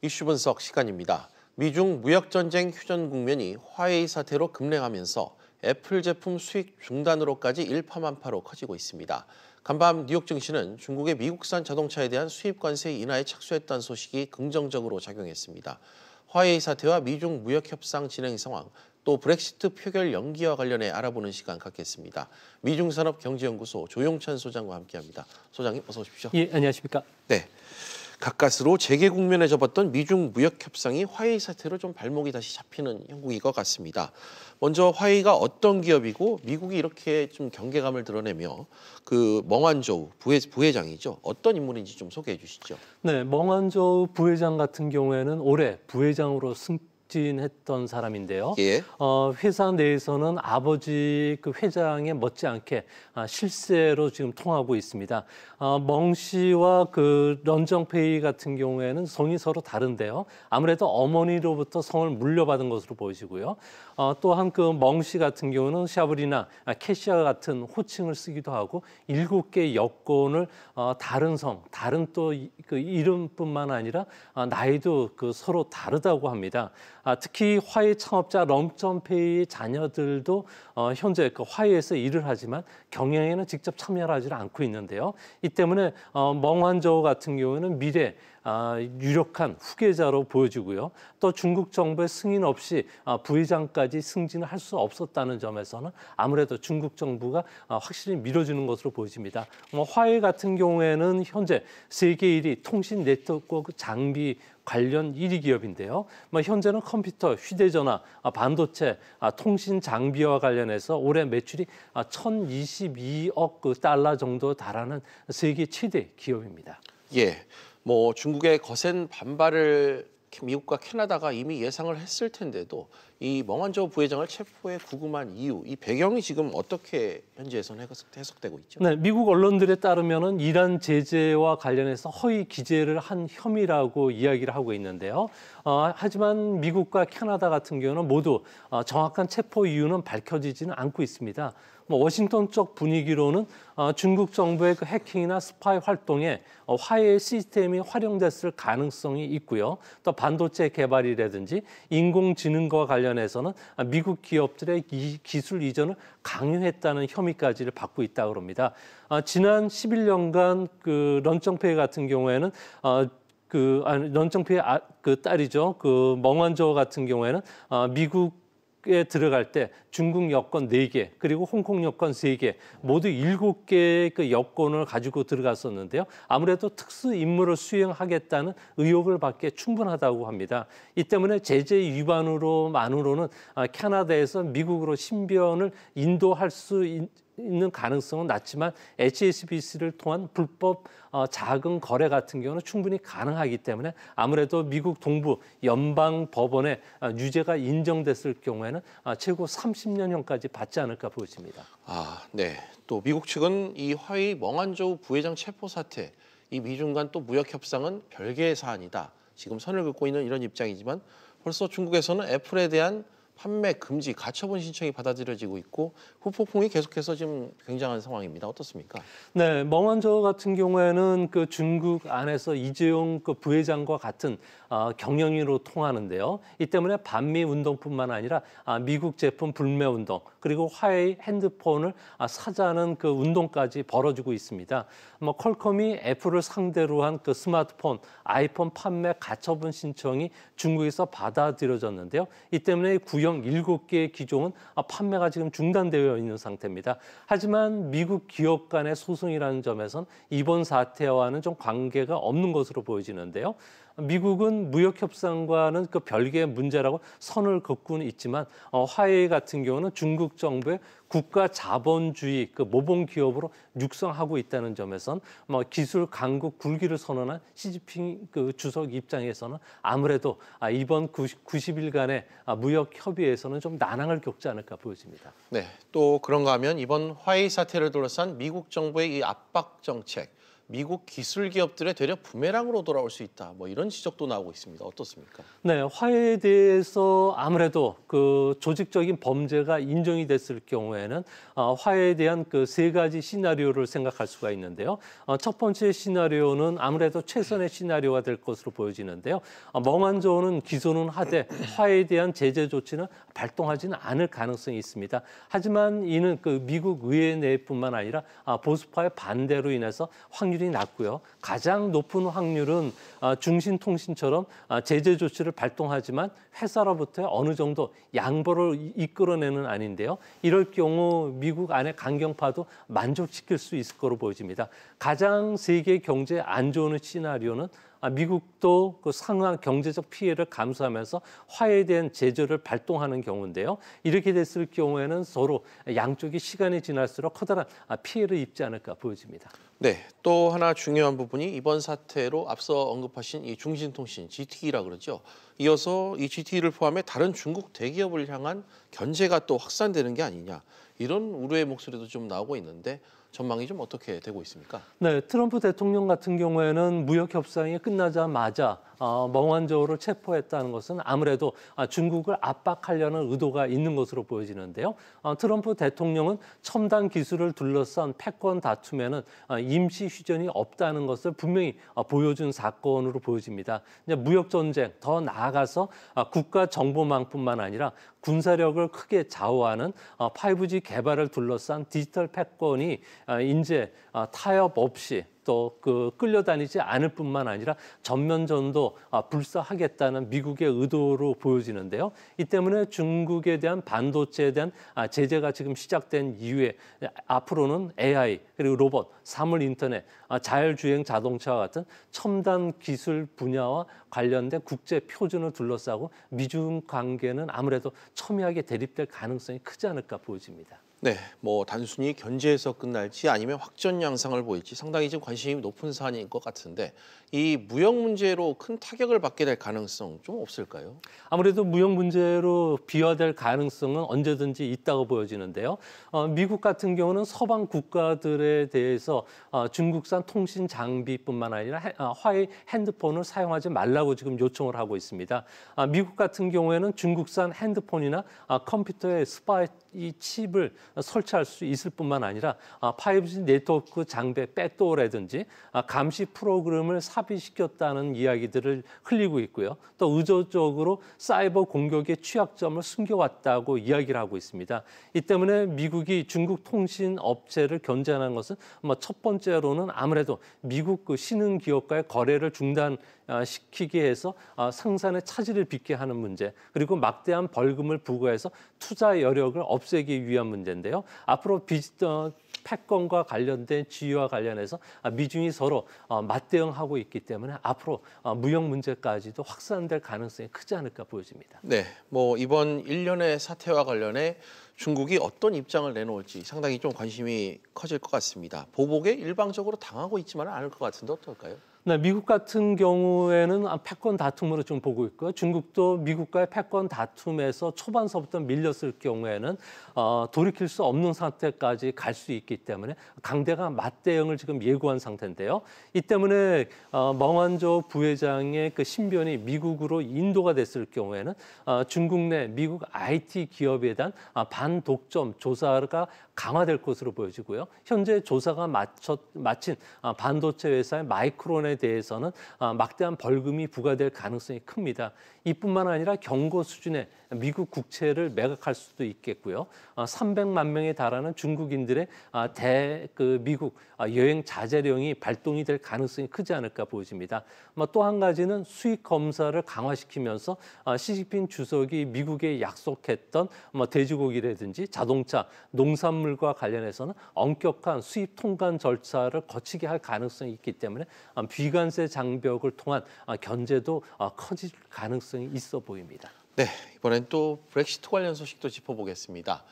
이슈 분석 시간입니다. 미중 무역전쟁 휴전 국면이 화웨이 사태로 급냉하면서 애플 제품 수익 중단으로까지 일파만파로 커지고 있습니다. 간밤 뉴욕 증시는 중국의 미국산 자동차에 대한 수입 관세 인하에 착수했다는 소식이 긍정적으로 작용했습니다. 화웨이 사태와 미중 무역 협상 진행 상황, 또 브렉시트 표결 연기와 관련해 알아보는 시간 갖겠습니다. 미중산업경제연구소 조용찬 소장과 함께합니다. 소장님 어서 오십시오. 예, 안녕하십니까. 네. 가까스로 재개 국면에 접었던 미중 무역 협상이 화웨이 사태로 좀 발목이 다시 잡히는 형국인 것 같습니다. 먼저 화웨이가 어떤 기업이고 미국이 이렇게 좀 경계감을 드러내며 그 멍한저우 부회장이죠. 어떤 인물인지 좀 소개해 주시죠. 네, 멍한저우 부회장 같은 경우에는 올해 부회장으로 승진했던 사람인데요. 예. 회사 내에서는 아버지 그 회장에 못지않게 실세로 지금 통하고 있습니다. 멍 씨와 그 런정페이 같은 경우에는 성이 서로 다른데요. 아무래도 어머니로부터 성을 물려받은 것으로 보이시고요. 또한 그 멍 씨 같은 경우는 샤브리나 캐시아 같은 호칭을 쓰기도 하고 7개 여권을 다른 성, 다른 또 그 이름뿐만 아니라 나이도 그 서로 다르다고 합니다. 특히 화웨이 창업자 런정페이의 자녀들도 현재 그 화웨이에서 일을 하지만 경영에는 직접 참여를 하지 않고 있는데요. 이 때문에 멍한저우 같은 경우는 미래 유력한 후계자로 보여지고요. 또 중국 정부의 승인 없이 부회장까지 승진을 할 수 없었다는 점에서는 아무래도 중국 정부가 확실히 밀어주는 것으로 보여집니다. 화웨이 같은 경우에는 현재 세계 1위 통신 네트워크 장비 관련 1위 기업인데요. 현재는 컴퓨터, 휴대전화, 반도체, 통신 장비와 관련해서 올해 매출이 1,022억 달러 정도 달하는 세계 최대 기업입니다. 예. 중국의 거센 반발을 미국과 캐나다가 이미 예상을 했을 텐데도 이 멍한저우 부회장을 체포해 구금한 이유, 이 배경이 지금 어떻게 현지에서는 해석되고 있죠? 네, 미국 언론들에 따르면은 이란 제재와 관련해서 허위 기재를 한 혐의라고 이야기를 하고 있는데요. 하지만 미국과 캐나다 같은 경우는 모두 정확한 체포 이유는 밝혀지지는 않고 있습니다. 워싱턴 쪽 분위기로는 중국 정부의 그 해킹이나 스파이 활동에 화웨이 시스템이 활용됐을 가능성이 있고요. 또 반도체 개발이라든지 인공지능과 관련해서는 미국 기업들의 기술 이전을 강요했다는 혐의까지를 받고 있다고 합니다. 지난 11년간 그 런정페이 같은 경우에는 런정페이 그 딸이죠. 그 멍한저우 같은 경우에는 미국에 들어갈 때 중국 여권 4개 그리고 홍콩 여권 3개 모두 7개의 그 여권을 가지고 들어갔었는데요. 아무래도 특수 임무를 수행하겠다는 의혹을 받기에 충분하다고 합니다. 이 때문에 제재 위반으로만으로는 캐나다에서 미국으로 신변을 인도할 수 있는 가능성은 낮지만 HSBC를 통한 불법 자금 거래 같은 경우는 충분히 가능하기 때문에 아무래도 미국 동부 연방 법원에 유죄가 인정됐을 경우에는 최고 30년형까지 받지 않을까 보여집니다. 네. 또 미국 측은 이 화웨이 멍한저우 부회장 체포 사태, 이 미중 간 또 무역 협상은 별개의 사안이다. 지금 선을 긋고 있는 이런 입장이지만 벌써 중국에서는 애플에 대한 판매 금지, 가처분 신청이 받아들여지고 있고 후폭풍이 계속해서 지금 굉장한 상황입니다. 어떻습니까? 네, 멍한저우 같은 경우에는 그 중국 안에서 이재용 그 부회장과 같은 경영인으로 통하는데요. 이 때문에 반미 운동뿐만 아니라 미국 제품 불매 운동 그리고 화웨이 핸드폰을 사자는 그 운동까지 벌어지고 있습니다. 퀄컴이 애플을 상대로 한 그 스마트폰, 아이폰 판매 가처분 신청이 중국에서 받아들여졌는데요. 이 때문에 구형 7개의 기종은 판매가 지금 중단되어 있는 상태입니다. 하지만 미국 기업 간의 소송이라는 점에선 이번 사태와는 좀 관계가 없는 것으로 보여지는데요. 미국은 무역 협상과는 그 별개의 문제라고 선을 긋고는 있지만 화웨이 같은 경우는 중국 정부의 국가 자본주의 그 모범 기업으로 육성하고 있다는 점에선 기술 강국 굴기를 선언한 시진핑 그 주석 입장에서는 아무래도 이번 90일간의 무역 협의에서는 좀 난항을 겪지 않을까 보여집니다. 네, 또 그런가 하면 이번 화웨이 사태를 둘러싼 미국 정부의 이 압박 정책, 미국 기술 기업들의 되려 부메랑으로 돌아올 수 있다. 뭐 이런 지적도 나오고 있습니다. 어떻습니까? 네, 화해에 대해서 아무래도 그 조직적인 범죄가 인정이 됐을 경우에는 화해에 대한 그 세 가지 시나리오를 생각할 수가 있는데요. 첫 번째 시나리오는 아무래도 최선의 시나리오가 될 것으로 보여지는데요. 멍한저우는 기소는 하되 화해에 대한 제재 조치는 발동하지는 않을 가능성이 있습니다. 하지만 이는 그 미국 의회 내뿐만 아니라 보수파의 반대로 인해서 확률이 낮고요. 가장 높은 확률은 중신통신처럼 제재 조치를 발동하지만 회사로부터 어느 정도 양보를 이끌어내는 아닌데요. 이럴 경우 미국 안의 강경파도 만족시킬 수 있을 거로 보여집니다. 가장 세계 경제에 안 좋은 시나리오는 미국도 그 상황 경제적 피해를 감수하면서 화해에 대한 제재를 발동하는 경우인데요. 이렇게 됐을 경우에는 서로 양쪽이 시간이 지날수록 커다란 피해를 입지 않을까 보여집니다. 네, 또 하나 중요한 부분이 이번 사태로 앞서 언급하신 이 중신통신 GTE라 그러죠. 이어서 이 GTE를 포함해 다른 중국 대기업을 향한 견제가 또 확산되는 게 아니냐. 이런 우려의 목소리도 좀 나오고 있는데 전망이 좀 어떻게 되고 있습니까? 네, 트럼프 대통령 같은 경우에는 무역 협상이 끝나자마자 멍한저우를 체포했다는 것은 아무래도 중국을 압박하려는 의도가 있는 것으로 보여지는데요. 트럼프 대통령은 첨단 기술을 둘러싼 패권 다툼에는 임시 휴전이 없다는 것을 분명히 보여준 사건으로 보여집니다. 이제 무역 전쟁, 더 나아가서 국가 정보망뿐만 아니라 군사력을 크게 좌우하는 5G 개발을 둘러싼 디지털 패권이 이제 타협 없이 또 그 끌려다니지 않을 뿐만 아니라 전면전도 불사하겠다는 미국의 의도로 보여지는데요. 이 때문에 중국에 대한 반도체에 대한 제재가 지금 시작된 이후에 앞으로는 AI 그리고 로봇, 사물 인터넷, 자율주행 자동차와 같은 첨단 기술 분야와 관련된 국제 표준을 둘러싸고 미중 관계는 아무래도 첨예하게 대립될 가능성이 크지 않을까 보여집니다. 네, 뭐 단순히 견제에서 끝날지 아니면 확전 양상을 보일지 상당히 좀 관심이 높은 사안인 것 같은데 이 무역 문제로 큰 타격을 받게 될 가능성 좀 없을까요? 아무래도 무역 문제로 비화될 가능성은 언제든지 있다고 보여지는데요. 미국 같은 경우는 서방 국가들에 대해서 중국산 통신 장비뿐만 아니라 화웨이 핸드폰을 사용하지 말라고 지금 요청을 하고 있습니다. 미국 같은 경우에는 중국산 핸드폰이나 컴퓨터에 스파이 칩을 설치할 수 있을 뿐만 아니라 5G 네트워크 장비 백도어라든지 감시 프로그램을 삽입시켰다는 이야기들을 흘리고 있고요. 또 의도적으로 사이버 공격의 취약점을 숨겨왔다고 이야기를 하고 있습니다. 이 때문에 미국이 중국 통신 업체를 견제하는 것은 첫 번째로는 아무래도 미국 그 신흥 기업과의 거래를 중단시키게 해서 생산에 차질을 빚게 하는 문제, 그리고 막대한 벌금을 부과해서 투자 여력을 없애기 위한 문제인데요. 앞으로 패권과 관련된 지위와 관련해서 미중이 서로 맞대응하고 있기 때문에 앞으로 무역 문제까지도 확산될 가능성이 크지 않을까 보여집니다. 네, 뭐 이번 일련의 사태와 관련해 중국이 어떤 입장을 내놓을지 상당히 좀 관심이 커질 것 같습니다. 보복에 일방적으로 당하고 있지만은 않을 것 같은데 어떨까요? 네, 미국 같은 경우에는 패권 다툼으로 좀 보고 있고요. 중국도 미국과의 패권 다툼에서 초반서부터 밀렸을 경우에는 돌이킬 수 없는 상태까지 갈 수 있기 때문에 강대강 맞대응을 지금 예고한 상태인데요. 이 때문에 멍한저우 부회장의 그 신변이 미국으로 인도가 됐을 경우에는 중국 내 미국 IT 기업에 대한 반독점 조사가 강화될 것으로 보여지고요. 현재 조사가 마친 반도체 회사의 마이크론에 대해서는 막대한 벌금이 부과될 가능성이 큽니다. 이뿐만 아니라 경고 수준의 미국 국채를 매각할 수도 있겠고요. 300만 명에 달하는 중국인들의 미국 여행 자제령이 발동이 될 가능성이 크지 않을까 보여집니다. 또 한 가지는 수입 검사를 강화시키면서 시진핑 주석이 미국에 약속했던 돼지고기라든지 자동차, 농산물과 관련해서는 엄격한 수입 통관 절차를 거치게 할 가능성이 있기 때문에 비관세 장벽을 통한 견제도 커질 가능성이 있어 보입니다. 네, 이번엔 또 브렉시트 관련 소식도 짚어보겠습니다.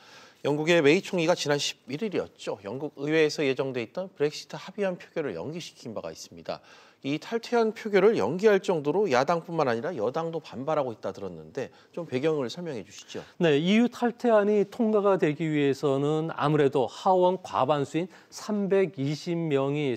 영국의 메이 총리가 지난 11일이었죠. 영국 의회에서 예정돼 있던 브렉시트 합의안 표결을 연기시킨 바가 있습니다. 이 탈퇴안 표결을 연기할 정도로 야당뿐만 아니라 여당도 반발하고 있다 들었는데 좀 배경을 설명해 주시죠. 네, EU 탈퇴안이 통과가 되기 위해서는 아무래도 하원 과반수인 320명이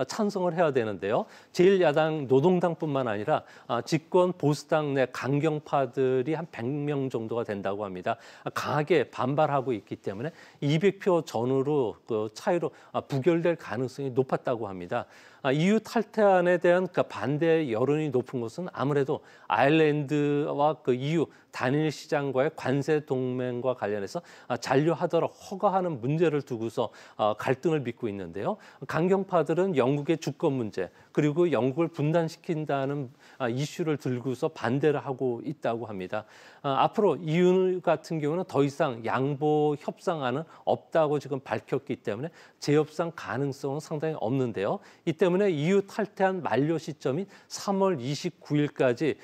찬성을 해야 되는데요. 제1야당 노동당뿐만 아니라 집권 보수당 내 강경파들이 한 100명 정도가 된다고 합니다. 강하게 반발하고 있기 때문에 200표 전후로 차이로 부결될 가능성이 높았다고 합니다. EU 탈퇴안에 대한 반대 여론이 높은 것은 아무래도 아일랜드와 EU 단일 시장과의 관세 동맹과 관련해서 잔류하도록 허가하는 문제를 두고서 갈등을 빚고 있는데요. 강경파들은 영국의 주권 문제 그리고 영국을 분단시킨다는 이슈를 들고서 반대를 하고 있다고 합니다. 앞으로 EU 같은 경우는 더 이상 양보 협상안은 없다고 지금 밝혔기 때문에 재협상 가능성은 상당히 없는데요. 이 때문에 EU 탈퇴안 만료 시점인 3월 29일까지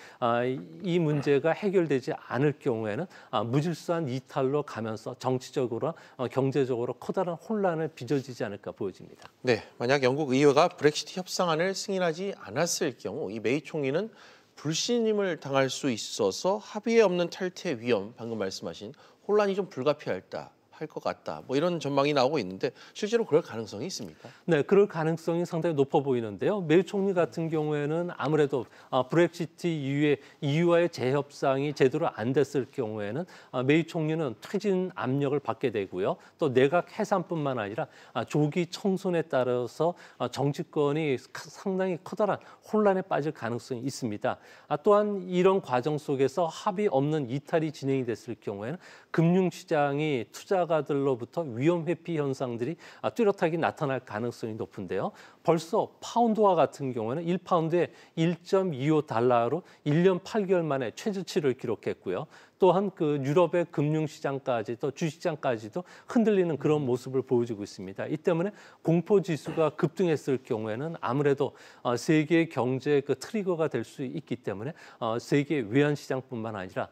이 문제가 해결되지 않을 경우에는 무질서한 이탈로 가면서 정치적으로 경제적으로 커다란 혼란을 빚어지지 않을까 보여집니다. 네, 만약 영국 의회가 브렉시트 협상안을 승인하지 않았을 경우 이 메이 총리는 불신임을 당할 수 있어서 합의에 없는 탈퇴 위험, 방금 말씀하신 혼란이 좀 불가피하다. 할 것 같다. 뭐 이런 전망이 나오고 있는데 실제로 그럴 가능성이 있습니까? 네, 그럴 가능성이 상당히 높아 보이는데요. 메이 총리 같은 경우에는 아무래도 브렉시트 이후에 EU와의 재협상이 제대로 안 됐을 경우에는 메이 총리는 퇴진 압력을 받게 되고요. 또 내각 해산뿐만 아니라 조기 청손에 따라서 정치권이 상당히 커다란 혼란에 빠질 가능성이 있습니다. 또한 이런 과정 속에서 합의 없는 이탈이 진행이 됐을 경우에는 금융시장이 투자가들로부터 위험 회피 현상들이 뚜렷하게 나타날 가능성이 높은데요. 벌써 파운드화 같은 경우는 1파운드에 1.25달러로 1년 8개월 만에 최저치를 기록했고요. 또한 유럽의 금융시장까지 또 주식시장까지도 흔들리는 그런 모습을 보여주고 있습니다. 이 때문에 공포지수가 급등했을 경우에는 아무래도 세계 경제의 트리거가 될 수 있기 때문에 세계 외환시장뿐만 아니라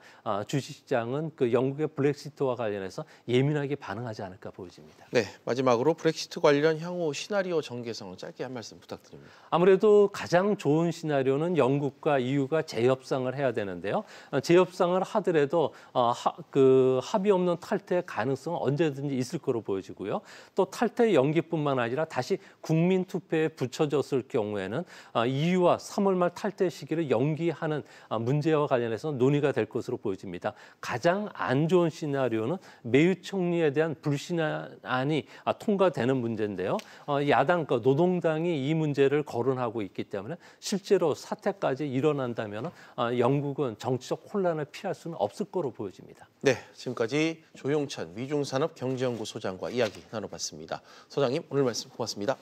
주식시장은 영국의 브렉시트와 관련해서 예민하게 반응하지 않을까 보여집니다. 네, 마지막으로 브렉시트 관련 향후 시나리오 전개성을 짧게 한 말씀 부탁드립니다. 아무래도 가장 좋은 시나리오는 영국과 EU가 재협상을 해야 되는데요. 재협상을 하더라도 합의 없는 탈퇴 가능성은 언제든지 있을 거로 보여지고요. 또 탈퇴 연기뿐만 아니라 다시 국민 투표에 붙여졌을 경우에는 EU와 3월 말 탈퇴 시기를 연기하는 문제와 관련해서 논의가 될 것으로 보여집니다. 가장 안 좋은 시나리오는 메이 총리에 대한 불신안이 통과되는 문제인데요. 야당 노동당이 이 문제를 거론하고 있기 때문에 실제로 사태까지 일어난다면 영국은 정치적 혼란을 피할 수는 없을 거로 보여집니다. 네, 지금까지 조용찬 위중산업경제연구소장과 이야기 나눠봤습니다. 소장님, 오늘 말씀 고맙습니다.